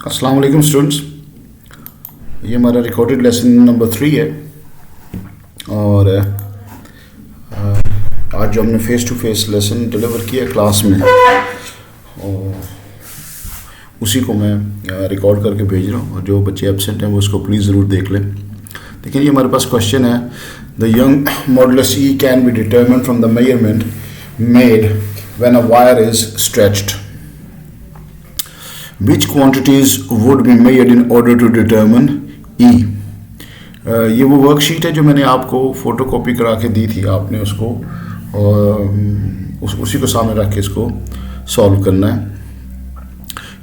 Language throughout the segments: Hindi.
अस्सलाम वालेकुम स्टूडेंट्स, ये हमारा रिकॉर्डेड लेसन नंबर 3 है। और आज जो हमने face to face lesson deliver किया क्लास में, और उसी को मैं रिकॉर्ड करके भेज रहा हूँ। और जो बच्चे एब्सेंट हैं वो उसको प्लीज़ ज़रूर देख लें। लेकिन ये हमारे पास क्वेश्चन है, the young modulus E can be determined from the measurement made when a wire is stretched. Which quantities would be measured in order to determine E? ये वो वर्कशीट है जो मैंने आपको फ़ोटो कॉपी करा के दी थी, आपने उसको और उसी को सामने रख के इसको सॉल्व करना है।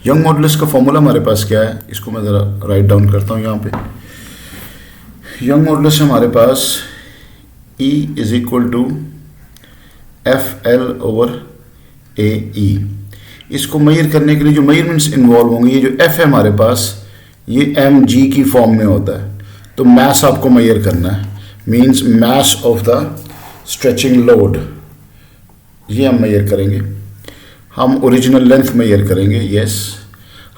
यंग मॉडुलस का फॉर्मूला हमारे पास क्या है, इसको मैं ज़रा राइट डाउन करता हूँ यहाँ पे। यंग मॉडुलस हमारे पास E is equal to FL/AE। इसको मेजर करने के लिए जो मेजरमेंट्स इन्वॉल्व होंगे, ये जो एफ है हमारे पास, ये mg की फॉर्म में होता है। तो मास आपको मेजर करना है, means mass of the stretching load, ये हम मेजर करेंगे। हम ओरिजिनल लेंथ मेजर करेंगे, यस।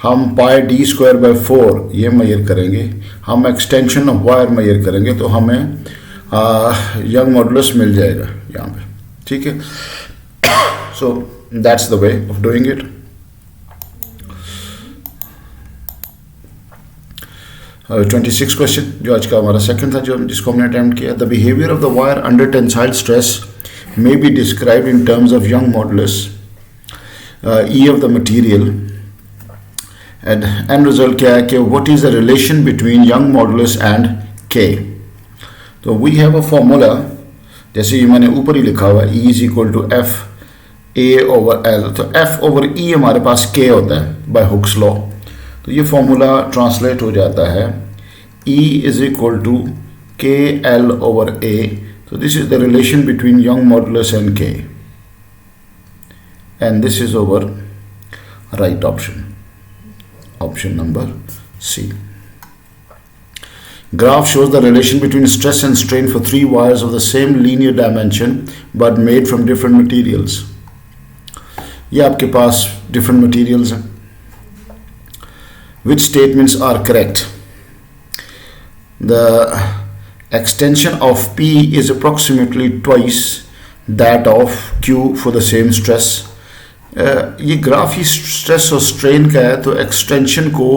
हम πd²/4 ये मेजर करेंगे। हम एक्सटेंशन ऑफ वायर मेजर करेंगे, तो हमें यंग मॉडुलस मिल जाएगा यहाँ पे, ठीक है। सो that's the way of doing it. 26 question जो आज का हमारा सेकंड था, जिसको हमने अटेम्प्ट किया। The behaviour of the wire under tensile stress may be described in terms of Young modulus E of the material. And result क्या है कि what is the relation between Young modulus and के। तो वी हैव अ फॉर्मूला, जैसे ये मैंने ऊपर ही लिखा हुआ है, E is equal to FA/L। तो F/E हमारे पास K होता है बाय हुक्स लॉ। तो ये फॉर्मूला ट्रांसलेट हो जाता है E is equal to KL/A। तो this is the relation between Young modulus and K, and this is over right option, option number C. Graph shows the relation between stress and strain for 3 wires of the same linear dimension but made from different materials. ये आपके पास different materials हैं। Which statements are correct? The extension of P is approximately twice that of Q for the same stress. ये ग्राफ ही स्ट्रेस और स्ट्रेन का है, तो एक्सटेंशन को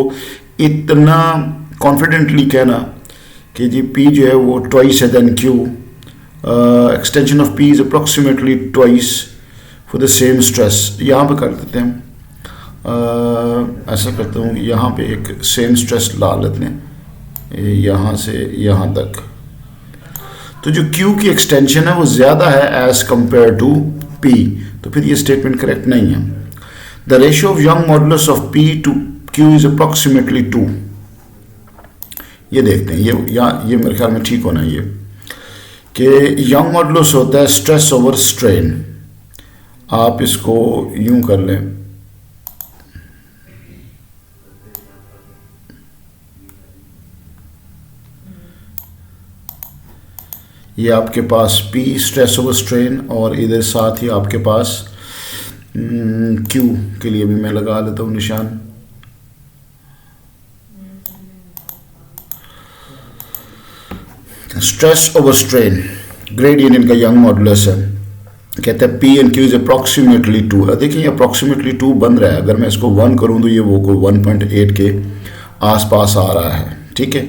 इतना कॉन्फिडेंटली कहना कि जी P जो है वो ट्वाइस है then Q, extension of P is approximately twice for the same stress. यहाँ पे कर देते हैं, ऐसा करता हूँ, यहाँ पे एक सेम स्ट्रेस ला लेते हैं यहाँ से यहाँ तक। तो जो Q की एक्सटेंशन है वो ज़्यादा है एज कंपेयर टू P, तो फिर ये स्टेटमेंट करेक्ट नहीं है। The ratio of Young modulus of P to Q is approximately 2। ये देखते हैं, ये मेरे ख्याल में ठीक होना है, ये कि यंग मॉडुलस होता है स्ट्रेस ओवर स्ट्रेन। आप इसको यूं कर लें, ये आपके पास P स्ट्रेस ओवर स्ट्रेन, और इधर साथ ही आपके पास Q के लिए भी मैं लगा लेता हूं निशान। स्ट्रेस ओवर स्ट्रेन ग्रेडियंट इनका यंग मॉडुलस है, कहते हैं P and Q is approximately 2। देखिए ये अप्रॉक्सीमेटली 2 बन रहा है, अगर मैं इसको 1 करूं तो ये वो कोई 1.8 के आसपास आ रहा है, ठीक है।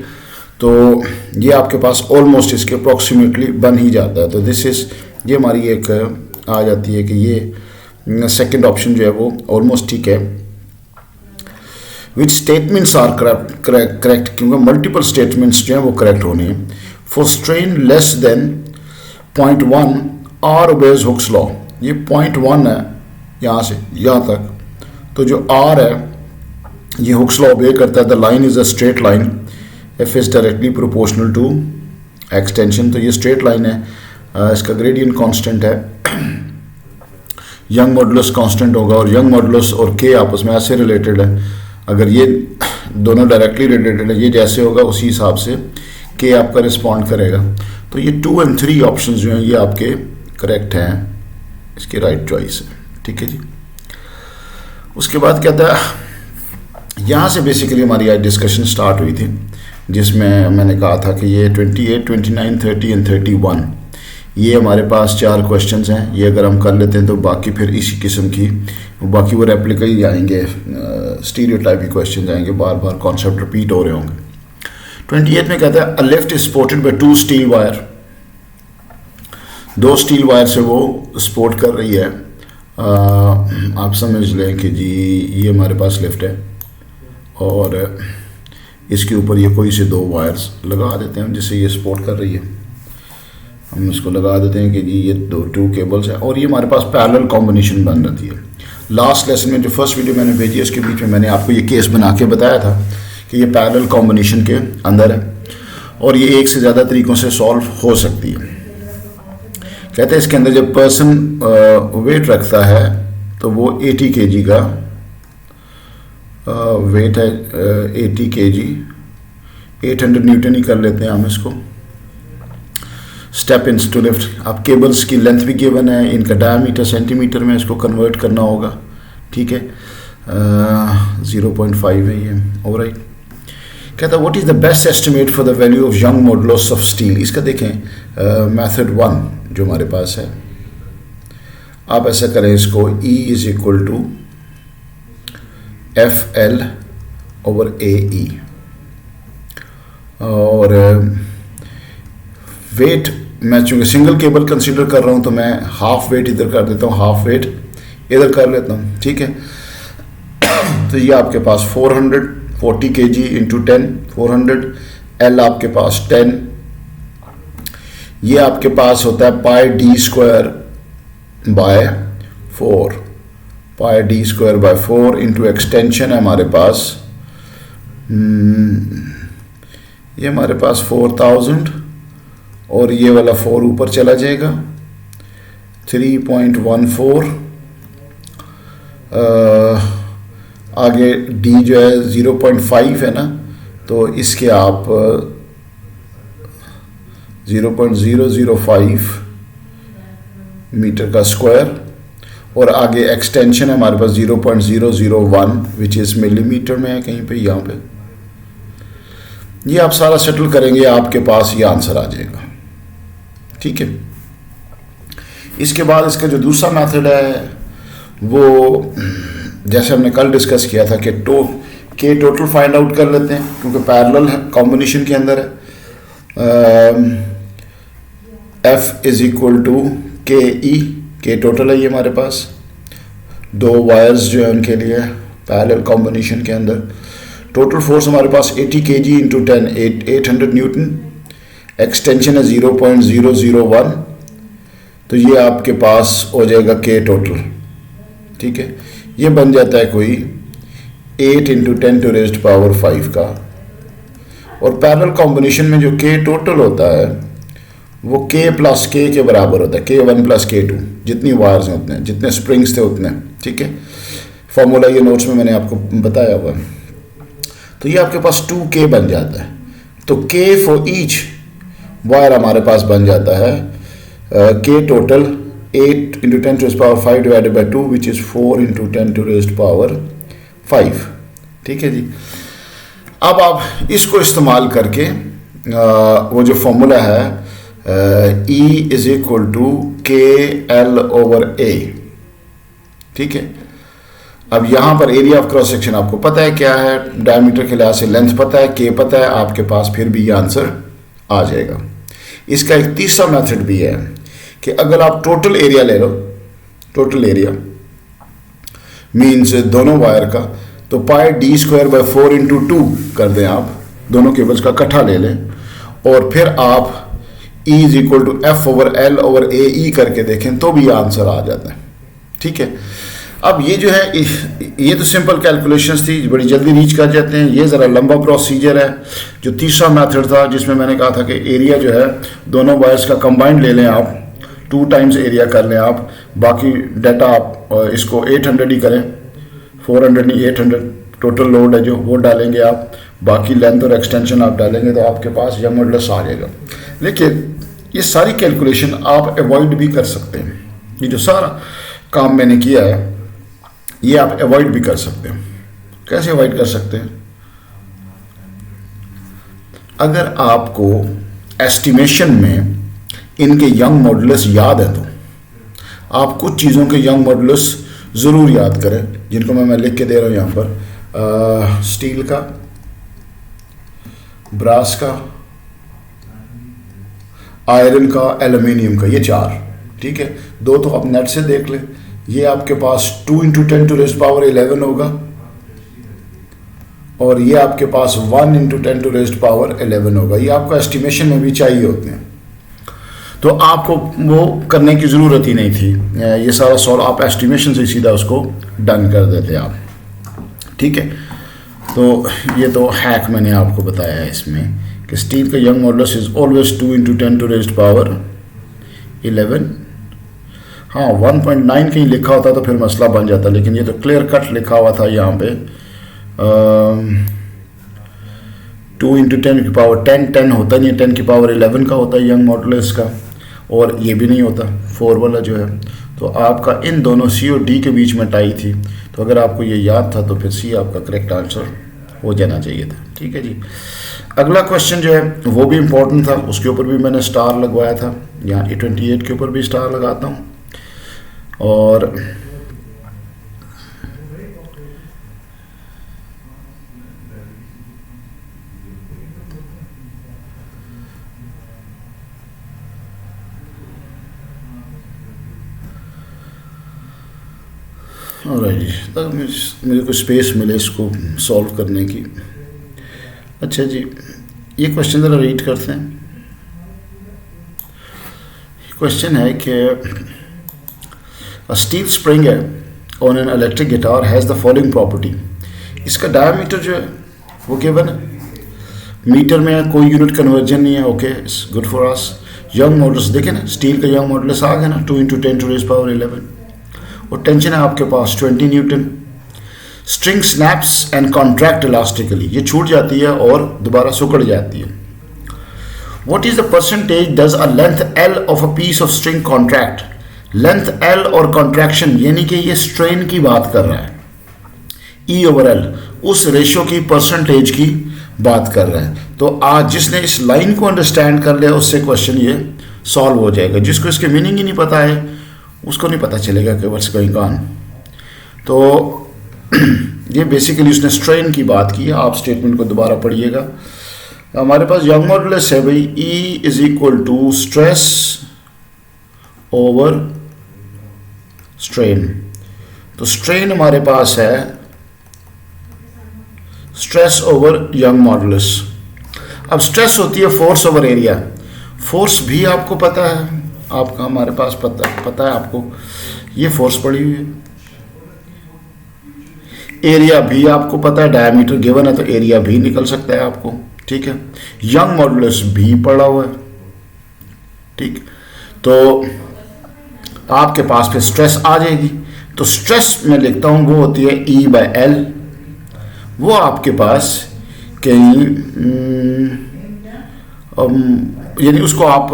तो ये आपके पास ऑलमोस्ट इसके अप्रॉक्सीमेटली बन ही जाता है। तो दिस इज, ये हमारी एक आ जाती है कि ये सेकंड ऑप्शन जो है वो ऑलमोस्ट ठीक है। विच स्टेटमेंट्स आर करेक्ट, क्योंकि मल्टीपल स्टेटमेंट्स जो है वो करेक्ट होनी है। For strain less than 0.1 R obeys Hooke's law. ये 0.1 है यहाँ से यहाँ तक, तो जो R है ये हुक्स लॉ ओबे करता है। The line is a straight line, F is directly proportional to extension. तो ये स्ट्रेट लाइन है, इसका ग्रेडियंट कांस्टेंट है, यंग मॉडुलस कांस्टेंट होगा, और यंग मॉडुलस और K आपस में ऐसे रिलेटेड है। अगर ये दोनों डायरेक्टली रिलेटेड है, ये जैसे होगा उसी हिसाब से K आपका रिस्पॉन्ड करेगा। तो ये 2 और 3 ऑप्शंस जो हैं ये आपके करेक्ट हैं, इसकी राइट चॉइस है, ठीक है जी। उसके बाद कहता है यहाँ से बेसिकली हमारी आज डिस्कशन स्टार्ट हुई थी, जिसमें मैंने कहा था कि ये 28, 29, 30 एंड 31 ये हमारे पास 4 क्वेश्चंस हैं। ये अगर हम कर लेते हैं तो बाकी फिर इसी किस्म की बाकी वो रेप्लिका ही आएंगे, स्टीरियोटाइप के क्वेश्चन आएंगे, बार बार कॉन्सेप्ट रिपीट हो रहे होंगे। 28 में कहता है a lift is supported by 2 steel wire, 2 steel wire से वो सपोर्ट कर रही है। आप समझ लें कि जी ये हमारे पास लिफ्ट है और इसके ऊपर ये कोई से 2 वायर्स लगा देते हैं जिससे ये सपोर्ट कर रही है। हम इसको लगा देते हैं कि जी ये 2 केबल्स हैं और ये हमारे पास पैरेलल कॉम्बिनेशन बन जाती है। लास्ट लेसन में जो फर्स्ट वीडियो मैंने भेजी है उसके बीच में मैंने आपको ये केस बना के बताया था कि ये पैरेलल कॉम्बिनेशन के अंदर है और ये एक से ज़्यादा तरीक़ों से सॉल्व हो सकती है। कहते हैं इसके अंदर जब पर्सन वेट रखता है तो वो 80 kg का वेट है, 80 kg, 800 न्यूटन ही कर लेते हैं हम इसको। स्टेप इन टू लिफ्ट, अब केबल्स की लेंथ भी गिवन है, इनका डायमीटर सेंटीमीटर में इसको कन्वर्ट करना होगा, ठीक है। 0.5 है ये, ऑलराइट। कहता है what is the best estimate for the value of Young modulus of steel. इसका देखें मेथड 1 जो हमारे पास है, आप ऐसा करें इसको E is equal to FL over AE और वेट मैं चूँकि सिंगल केबल कंसीडर कर रहा हूँ तो मैं हाफ वेट इधर कर देता हूँ, हाफ वेट इधर कर लेता हूँ, ठीक है। तो ये आपके पास 440 kg इंटू 10, 400, L आपके पास 10, ये आपके पास होता है pi D square by 4, pi D square by 4 into extension है हमारे पास, ये हमारे पास 4000 और ये वाला 4 ऊपर चला जाएगा, 3.14, आगे D जो है 0.5 है ना, तो इसके आप 0.005 मीटर का स्क्वायर और आगे एक्सटेंशन है हमारे पास 0.001 विच इज़ मिलीमीटर में है कहीं पे, यहाँ पे। ये आप सारा सेटल करेंगे, आपके पास ये आंसर आ जाएगा, ठीक है। इसके बाद इसका जो दूसरा मेथड है वो जैसे हमने कल डिस्कस किया था कि टोटल फाइंड आउट कर लेते हैं क्योंकि पैरेलल कॉम्बिनेशन के अंदर है। F is equal to KE, के टोटल है ये हमारे पास, 2 वायर्स जो है उनके लिए पैरेलल कॉम्बिनेशन के अंदर। टोटल फोर्स हमारे पास 80 kg इंटू 10, 800 न्यूटन, एक्सटेंशन है 0.001, तो ये आपके पास हो जाएगा K टोटल, ठीक है। ये बन जाता है कोई 8 इंटू 10 टू रेज़्ड पावर 5 का, और पैरेलल कॉम्बिनेशन में जो K टोटल होता है वो K प्लस K के बराबर होता है, K1 प्लस K2, जितनी वायर्स हैं उतने, जितने स्प्रिंग्स थे उतने, ठीक है। फॉर्मूला ये नोट्स में मैंने आपको बताया हुआ है। तो ये आपके पास 2K बन जाता है, तो K फॉर ईच वायर हमारे पास बन जाता है K total 8 into 10 to power 5 divided by 2 which is 4 into 10 to raised power 5, ठीक है जी। अब आप इसको इस्तेमाल करके वो जो फॉर्मूला है E is equal to KL over A, ठीक है। अब यहाँ पर एरिया ऑफ क्रॉस सेक्शन आपको पता है क्या है, डायमीटर के लिहाज से लेंथ पता है, K पता है, आपके पास फिर भी ये आंसर आ जाएगा। इसका एक तीसरा मेथड भी है कि अगर आप टोटल एरिया ले लो, टोटल एरिया मीन्स दोनों वायर का, तो पाई डी स्क्वायर बाय 4 इंटू 2 कर दें, आप दोनों केबल्स का इकट्ठा ले लें और फिर आप E is equal to F over L over AE करके देखें तो भी आंसर आ जाता है, ठीक है। अब ये जो है ये तो सिंपल कैलकुलेशंस थी, बड़ी जल्दी रीच कर जाते हैं। ये ज़रा लंबा प्रोसीजर है। जो तीसरा मेथड था जिसमें मैंने कहा था कि एरिया जो है दोनों वायर्स का कंबाइंड ले लें, आप 2 टाइम्स एरिया कर लें आप, बाकी डाटा आप इसको 800 ही करें, 400 नहीं 800 टोटल लोड है जो वो डालेंगे आप, बाकी लेंथ और एक्सटेंशन आप डालेंगे तो आपके पास यंग मॉडुलस आ जाएगा। लेकिन ये सारी कैलकुलेशन आप अवॉइड भी कर सकते हैं, ये जो सारा काम मैंने किया है ये आप अवॉइड भी कर सकते हैं। कैसे अवॉइड कर सकते हैं? अगर आपको एस्टिमेशन में इनके यंग मॉडुलस याद है तो आप कुछ चीज़ों के यंग मॉडुलस ज़रूर याद करें, जिनको मैं लिख के दे रहा हूँ यहाँ पर। स्टील का, ब्रास का, आयरन का, एल्यूमिनियम का, ये 4, ठीक है। 2 तो आप नेट से देख लें। ये आपके पास 2 × 10⁻11 होगा और ये आपके पास 1 × 10⁻11 होगा। ये आपको एस्टिमेशन में भी चाहिए होते हैं, तो आपको वो करने की ज़रूरत ही नहीं थी। ये सारा सॉल्व आप एस्टिमेशन से सीधा उसको डन कर देते आप, ठीक है। तो ये तो हैक मैंने आपको बताया है इसमें कि स्टील का यंग मॉडुलस इज ऑलवेज 2 × 10⁻11। हाँ, 1.9 कहीं लिखा होता तो फिर मसला बन जाता, लेकिन ये तो क्लियर कट लिखा हुआ था यहाँ पे। 2 × 10⁻10 होता नहीं है, 10⁻11 का होता है यंग मॉडुलस का, और ये भी नहीं होता 4 वाला जो है। तो आपका इन दोनों सी और डी के बीच में टाई थी, तो अगर आपको ये याद था तो फिर सी आपका करेक्ट आंसर हो जाना चाहिए था, ठीक है जी। अगला क्वेश्चन जो है वो भी इम्पोर्टेंट था, उसके ऊपर भी मैंने स्टार लगवाया था। यहाँ A28 के ऊपर भी स्टार लगाता हूँ। और ऑलराइट जी, तब मुझे कुछ स्पेस मिले इसको सॉल्व करने की। अच्छा जी, ये क्वेश्चन ज़रा रीड करते हैं। क्वेश्चन है कि अ स्टील स्प्रिंग है on an electric guitar has the following property. इसका डायमीटर जो है वो गिवन है, मीटर में है, कोई यूनिट कन्वर्जन नहीं है। Okay, it's good for us. Young modulus देखें ना, स्टील का यंग मॉडुलस आ गया ना, 2 × 10⁻11, और टेंशन है आपके पास 20 newton. String snaps and contract elastically, ये छूट जाती है और दोबारा सुकड़ जाती है। What is the percentage does a length L of a piece of string contract. Length L और कॉन्ट्रैक्शन यानी कि ये स्ट्रेन की बात कर रहा है, E/L उस रेशो की परसेंटेज की बात कर रहा है। तो आज जिसने इस लाइन को अंडरस्टैंड कर लिया उससे क्वेश्चन ये सॉल्व हो जाएगा। जिसको इसके मीनिंग ही नहीं पता है उसको नहीं पता चलेगा कि व्हाट्स गोइंग ऑन। तो ये बेसिकली उसने स्ट्रेन की बात की है। आप स्टेटमेंट को दोबारा पढ़िएगा। हमारे पास यंग मॉडुलस है भाई, E = स्ट्रेस ओवर स्ट्रेन। तो स्ट्रेन हमारे पास है स्ट्रेस ओवर यंग मॉडुलस। अब स्ट्रेस होती है फोर्स ओवर एरिया। फोर्स भी आपको पता है, आपका हमारे पास पता है आपको, ये फोर्स पड़ी हुई है। एरिया भी आपको पता है, डायमीटर गिवन है तो एरिया भी निकल सकता है आपको, ठीक है। यंग मॉडुलस भी पड़ा हुआ है, ठीक। तो आपके पास फिर स्ट्रेस आ जाएगी। तो स्ट्रेस में लिखता हूं वो होती है E/L। वो आपके पास कहीं यानी उसको आप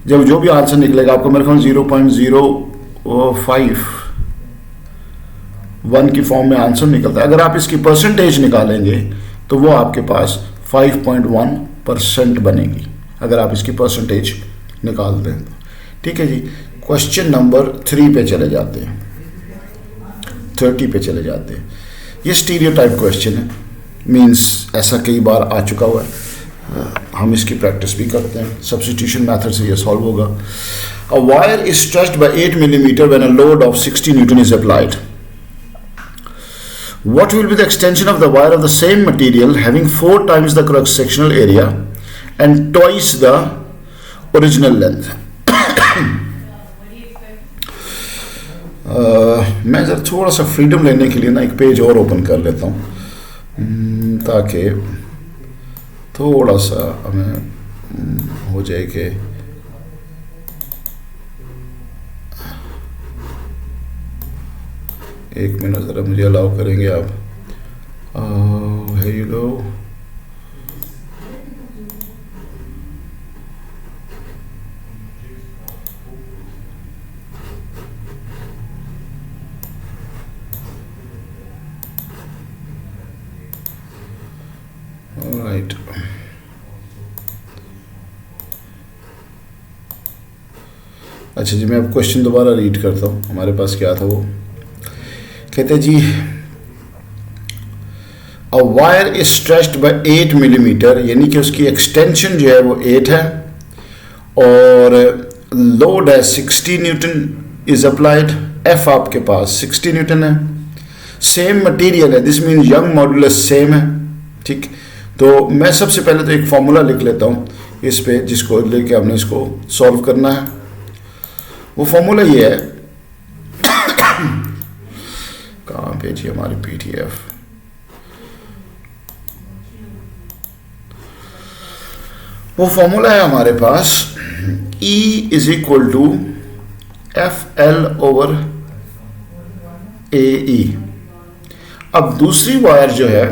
जब जो भी आंसर निकलेगा आपको मेरे ख्याल 0.051 की फॉर्म में आंसर निकलता है। अगर आप इसकी परसेंटेज निकालेंगे तो वो आपके पास 5.1% बनेगी, अगर आप इसकी परसेंटेज निकालते हैं तो, ठीक है जी। क्वेश्चन नंबर 3 पे चले जाते हैं, 30 पे चले जाते हैं। ये स्टीरियोटाइप क्वेश्चन है, मींस ऐसा कई बार आ चुका हुआ है, हम इसकी प्रैक्टिस भी करते हैं। सब्स्टिट्यूशन मेथड से ये सॉल्व होगा। A wire is stretched by 8 millimetre when a load of 60 newton is applied. What will be the extension of the wire of the same material having 4 times the cross-sectional area and twice the original length? मैं जरा थोड़ा सा फ्रीडम लेने के लिए ना एक पेज और ओपन कर लेता हूँ ताकि थोड़ा सा हमें हो जाए कि एक मिनट ज़रा मुझे अलाउ करेंगे आप। here you go। राइट। अच्छा जी, मैं अब क्वेश्चन दोबारा रीड करता हूँ, हमारे पास क्या था वो। कहते जी, a wire is stretched by 8 millimetre, यानी कि उसकी एक्सटेंशन जो है वो 8 है, और लोड है 60 न्यूटन इज अप्लाइड। एफ आपके पास 60 न्यूटन है, सेम मटेरियल है, this mean young modulus same है। ठीक, तो मैं सबसे पहले तो एक फॉर्मूला लिख लेता हूँ इस पे, जिसको लेके हमने इसको सॉल्व करना है। वो फॉर्मूला ये है, कहाँ पे जी हमारी पीडीएफ, वो फॉर्मूला है हमारे पास E is equal to F L over A E. अब दूसरी वायर जो है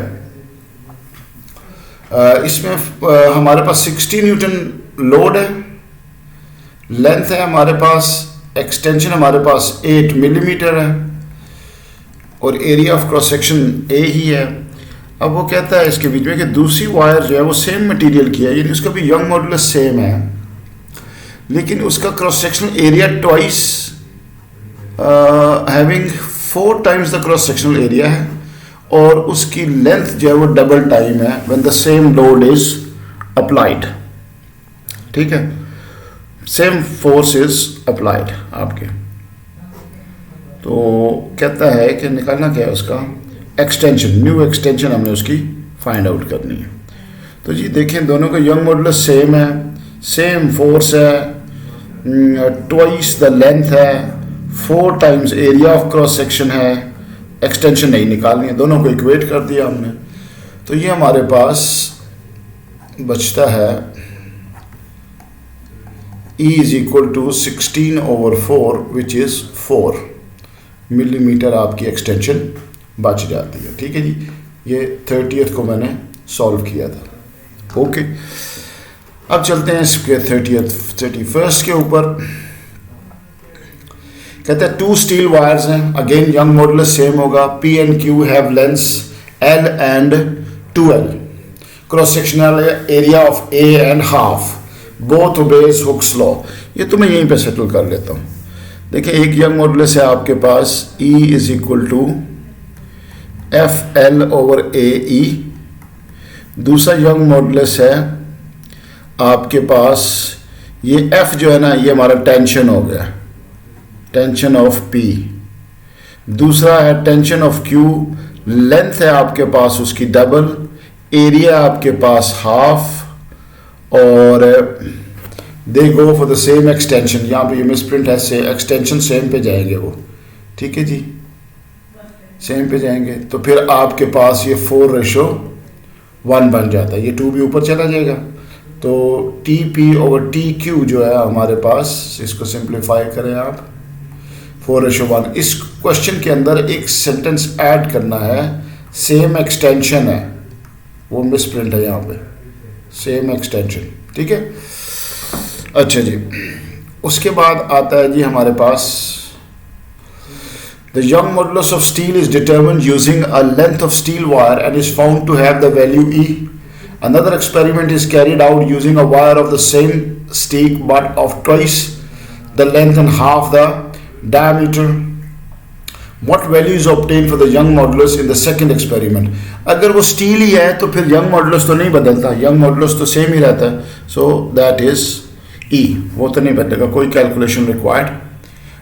इसमें हमारे पास 60 न्यूटन लोड है, लेंथ है हमारे पास, एक्सटेंशन हमारे पास 8 मिलीमीटर है, और area of cross section A ही है। अब वो कहता है इसके बीच में कि दूसरी वायर जो है वो सेम मटेरियल की है, यानी उसका भी यंग मॉडुलस सेम है, लेकिन उसका cross sectional area twice having 4 times the cross sectional area है, और उसकी लेंथ जो है वो डबल टाइम है when the same load is applied. ठीक है, सेम फोर्स इज अप्लाइड आपके। तो कहता है कि निकालना क्या है उसका एक्सटेंशन, न्यू एक्सटेंशन हमने उसकी फाइंड आउट करनी है। तो जी देखें, दोनों का यंग मॉडुलस सेम है, सेम फोर्स है, ट्वाइस द लेंथ है, 4 times area of cross section है, एक्सटेंशन नहीं निकालनी है, दोनों को इक्वेट कर दिया हमने। तो ये हमारे पास बचता है E is equal to 16 over 4 which is 4 millimetre आपकी एक्सटेंशन बच जाती है। ठीक है जी, ये 30th को मैंने सॉल्व किया था। ओके, अब चलते हैं इसके 31st के ऊपर। कहते हैं 2 स्टील वायर्स हैं, अगेन यंग मॉडुलस सेम होगा, P and Q have lengths L and 2L, cross sectional area of A and half, both obeys Hooke's law. ये तो मैं यहीं पे सेटल कर लेता हूँ। देखिए, एक यंग मॉडुलस है आपके पास E is equal to F L over A E, दूसरा यंग मॉडुलस है आपके पास, ये F जो है ना, ये हमारा टेंशन हो गया, टेंशन ऑफ P, दूसरा है टेंशन ऑफ Q, लेंथ है आपके पास उसकी डबल, एरिया आपके पास हाफ, और they go for the same extension. यहाँ पे ये मिसप्रिंट है, से एक्सटेंशन सेम पे जाएंगे वो। ठीक है जी, सेम पे जाएंगे, तो फिर आपके पास ये 4:1 बन जाता है, ये 2 भी ऊपर चला जाएगा। तो TP ओवर TQ जो है हमारे पास, इसको सिंप्लीफाई करें आप, 4:1। इस क्वेश्चन के अंदर एक सेंटेंस ऐड करना है, सेम एक्सटेंशन है, वो मिसप्रिंट है यहाँ पे, सेम एक्सटेंशन। ठीक है, अच्छा जी, उसके बाद आता है जी हमारे पास the young modulus of steel is determined using a length of steel wire and is found to have the value E. Another experiment is carried out using a wire of the same stick but of twice the length and half the diameter. What value is obtained for the young modulus in the second experiment? अगर वो स्टील ही है तो फिर यंग मॉडुलस तो नहीं बदलता, यंग मॉडुलस तो सेम ही रहता है, सो दैट इज E, वो तो नहीं बदलेगा, कोई कैलकुलेशन रिक्वायर्ड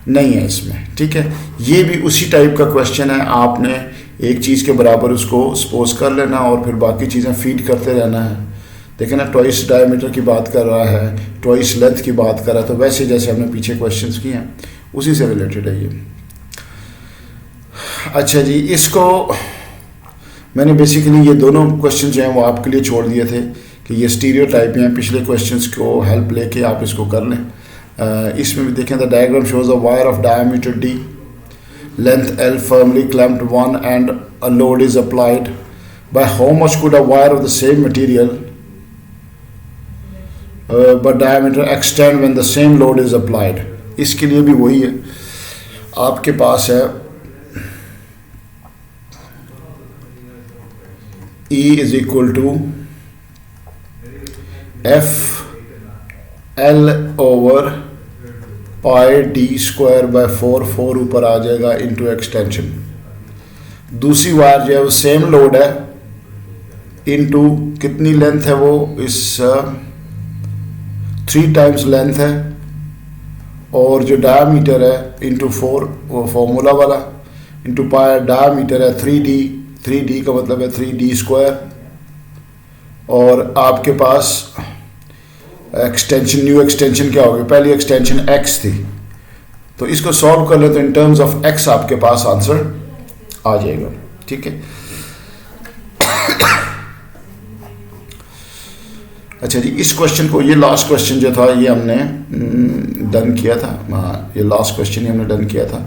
नहीं है इसमें। ठीक है, ये भी उसी टाइप का क्वेश्चन है, आपने एक चीज़ के बराबर उसको सपोज कर लेना और फिर बाकी चीज़ें फीड करते रहना है। देखें ना, ट्वाइस डायमीटर की बात कर रहा है, ट्वाइस लेंथ की बात कर रहा है, तो वैसे जैसे हमने पीछे क्वेश्चंस किए हैं उसी से रिलेटेड है ये। अच्छा जी, इसको मैंने बेसिकली ये दोनों क्वेश्चन जो हैं वो आपके लिए छोड़ दिए थे कि ये स्टीरियोटाइप हैं, पिछले क्वेश्चंस को हेल्प लेके आप इसको कर लें। इसमें भी देखें, the diagram shows a wire of diameter D, length L firmly clamped one and a load is applied. By how much could a wire of the same material but diameter extend when the same load is applied? इसके लिए भी वही है, आपके पास है E is equal to F L over pi D square by 4 ऊपर आ जाएगा इनटू एक्सटेंशन। दूसरी वायर जो है वो सेम लोड है इनटू कितनी लेंथ है वो इस 3 टाइम्स लेंथ है, और जो डायमीटर है इनटू 4 वो फॉर्मूला वाला इनटू पाई डायमीटर है 3D। 3D का मतलब है 3D स्क्वायर, और आपके पास एक्सटेंशन न्यू एक्सटेंशन क्या होगी, पहली एक्सटेंशन x थी, तो इसको सॉल्व कर ले तो इन टर्म्स ऑफ x आपके पास आंसर आ जाएगा। ठीक है, अच्छा जी, इस क्वेश्चन को, ये लास्ट क्वेश्चन जो था ये हमने डन किया था। हाँ, ये लास्ट क्वेश्चन ही हमने डन किया था।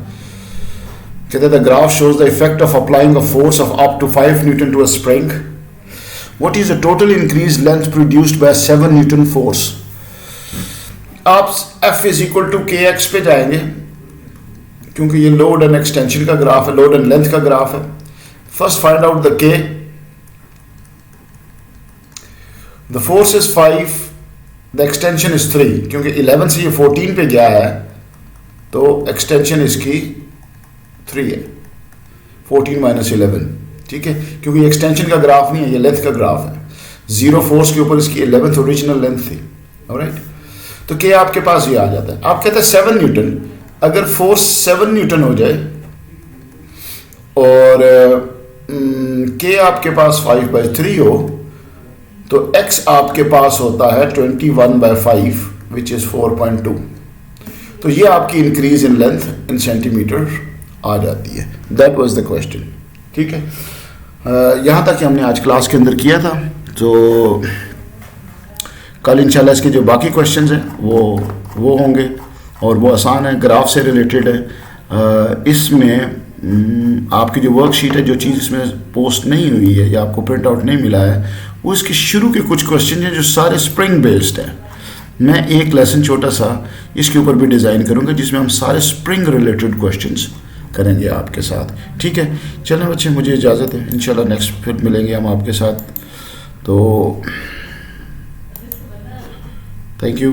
कहते the graph shows the effect of applying a force of up to 5 newton to a spring. What is the total increase length produced by 7 newton force. आप F is equal to K x पे जाएंगे, क्योंकि ये लोड एंड एक्सटेंशन का ग्राफ है, लोड एंड लेंथ का ग्राफ है। First find out the K. The force is 5, the extension is 3, क्योंकि 11 से ये 14 पे गया है तो एक्सटेंशन इसकी 3 है, 14 माइनस 11। ठीक है, क्योंकि एक्सटेंशन का ग्राफ नहीं है, ये लेंथ का ग्राफ है। 0 फोर्स के ऊपर इसकी 11th ओरिजिनल लेंथ थी। ऑलराइट, तो के आपके पास ये आ जाता है। आप कहते हैं 7 न्यूटन, अगर फोर्स 7 न्यूटन हो जाए और के आपके पास 5/3 हो, तो x आपके पास होता है 21/5 विच इज 4.2। तो ये आपकी increase in length in centimetre आ जाती है। That was the question. ठीक है, यहाँ तक कि हमने आज क्लास के अंदर किया था। तो कल इंशाल्लाह इसके जो बाकी क्वेश्चंस हैं वो होंगे, और वो आसान है, ग्राफ से रिलेटेड है। इसमें आपकी जो वर्कशीट है, जो चीज़ इसमें पोस्ट नहीं हुई है या आपको प्रिंट आउट नहीं मिला है, वो इसके शुरू के कुछ क्वेश्चन हैं जो सारे स्प्रिंग बेस्ड है। मैं एक लेसन छोटा सा इसके ऊपर भी डिज़ाइन करूँगा जिसमें हम सारे स्प्रिंग रिलेटेड क्वेश्चंस करेंगे आपके साथ। ठीक है, चलें बच्चे, मुझे इजाज़त है। इंशाल्लाह नेक्स्ट फिर मिलेंगे हम आपके साथ। तो थैंक यू।